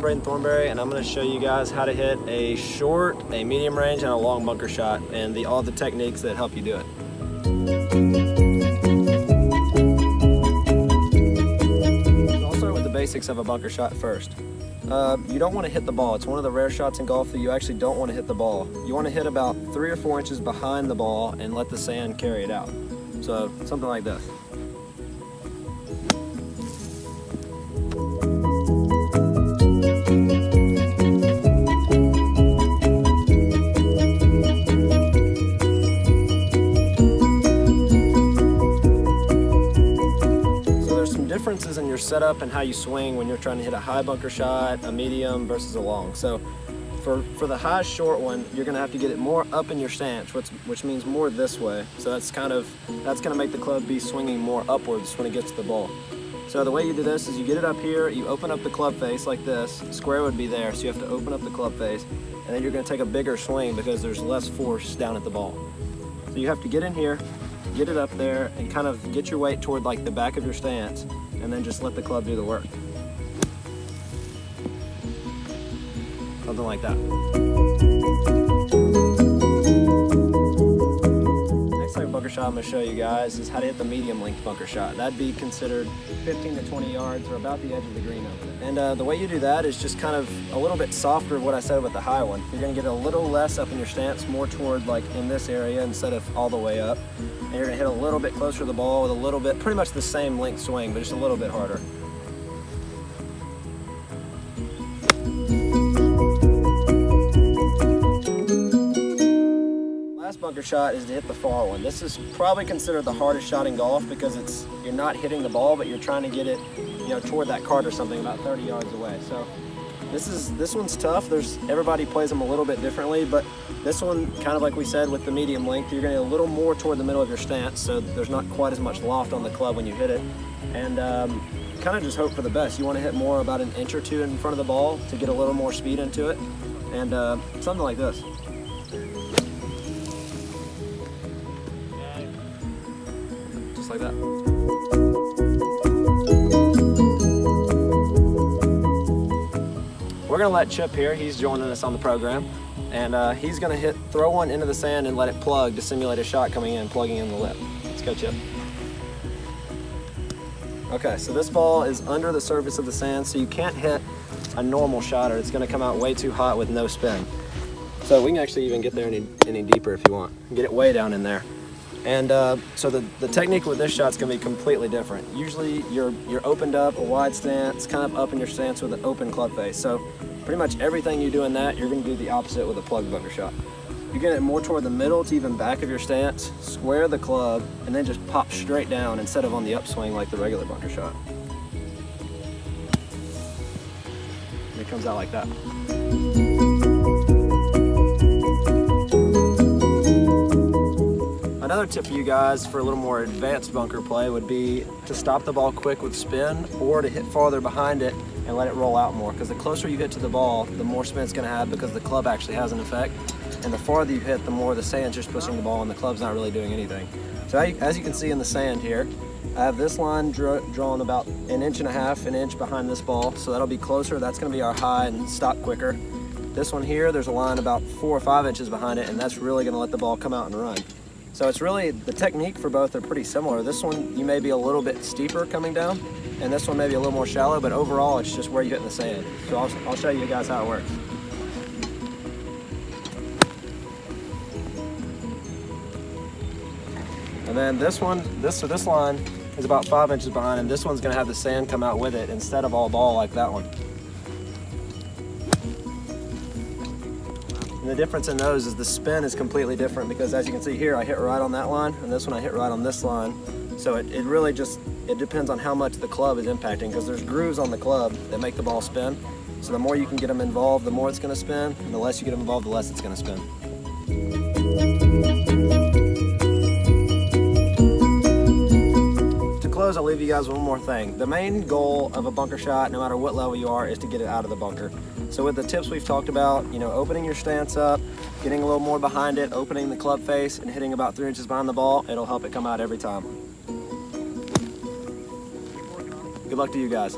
Braden Thornberry, and I'm going to show you guys how to hit a short, a medium range, and a long bunker shot, and all the techniques that help you do it. So I'll start with the basics of a bunker shot first. You don't want to hit the ball. It's one of the rare shots in golf that you actually don't want to hit the ball. You want to hit about 3 or 4 inches behind the ball and let the sand carry it out. So something like this. Differences in your setup and how you swing when you're trying to hit a high bunker shot, a medium versus a long. So for the high short one, you're gonna have to get it more up in your stance, which means more this way. So that's gonna make the club be swinging more upwards when it gets to the ball. So the way you do this is you get it up here, you open up the club face like this, square would be there, so you have to open up the club face, and then you're gonna take a bigger swing because there's less force down at the ball. So you have to get in here, get it up there, and kind of get your weight toward like the back of your stance, and then just let the club do the work. Something like that. Next type of bunker shot I'm going to show you guys is how to hit the medium length bunker shot. That'd be considered 15 to 20 yards or about the edge of the green over there. And the way you do that is just kind of a little bit softer of what I said with the high one. You're going to get a little less up in your stance, more toward like in this area instead of all the way up. And you're going to hit a little bit closer to the ball with a little bit, pretty much the same length swing, but just a little bit harder. Last bunker shot is to hit the far one. This is probably considered the hardest shot in golf because you're not hitting the ball, but you're trying to get it, toward that cart or something about 30 yards away. So this one's tough. Everybody plays them a little bit differently, but this one, kind of like we said with the medium length, you're going to get a little more toward the middle of your stance, so there's not quite as much loft on the club when you hit it. And kind of just hope for the best. You want to hit more about an inch or two in front of the ball to get a little more speed into it, and something like this. Just like that. We're gonna let Chip here, he's joining us on the program, and he's gonna throw one into the sand and let it plug to simulate a shot coming in, plugging in the lip. Let's go, Chip. Okay, so this ball is under the surface of the sand, so you can't hit a normal shot or it's gonna come out way too hot with no spin. So we can actually even get there any deeper if you want. Get it way down in there. And so the technique with this shot's gonna be completely different. Usually you're opened up, a wide stance, kind of up in your stance with an open club face. So pretty much everything you do in that, you're gonna do the opposite with a plug bunker shot. You get it more toward the middle to even back of your stance, square the club, and then just pop straight down instead of on the upswing like the regular bunker shot. And it comes out like that. Another tip for you guys for a little more advanced bunker play would be to stop the ball quick with spin or to hit farther behind it and let it roll out more, because the closer you hit to the ball, the more spin it's going to have because the club actually has an effect, and the farther you hit, the more the sand's just pushing the ball and the club's not really doing anything. So as you can see in the sand here, I have this line drawn about 1.5 inches behind this ball, so that'll be closer. That's going to be our high and stop quicker. This one here, there's a line about 4 or 5 inches behind it, and that's really going to let the ball come out and run. So it's really, the technique for both are pretty similar. This one, you may be a little bit steeper coming down, and this one may be a little more shallow, but overall it's just where you hit in the sand. So I'll show you guys how it works. And then this one, this line is about 5 inches behind, and this one's gonna have the sand come out with it instead of all ball like that one. And the difference in those is the spin is completely different, because as you can see here, I hit right on that line, and this one I hit right on this line. So it really just, it depends on how much the club is impacting, because there's grooves on the club that make the ball spin. So the more you can get them involved, the more it's gonna spin, and the less you get them involved, the less it's gonna spin. To close, I'll leave you guys with one more thing. The main goal of a bunker shot, no matter what level you are, is to get it out of the bunker. So with the tips we've talked about, opening your stance up, getting a little more behind it, opening the club face, and hitting about 3 inches behind the ball, it'll help it come out every time. Good luck to you guys.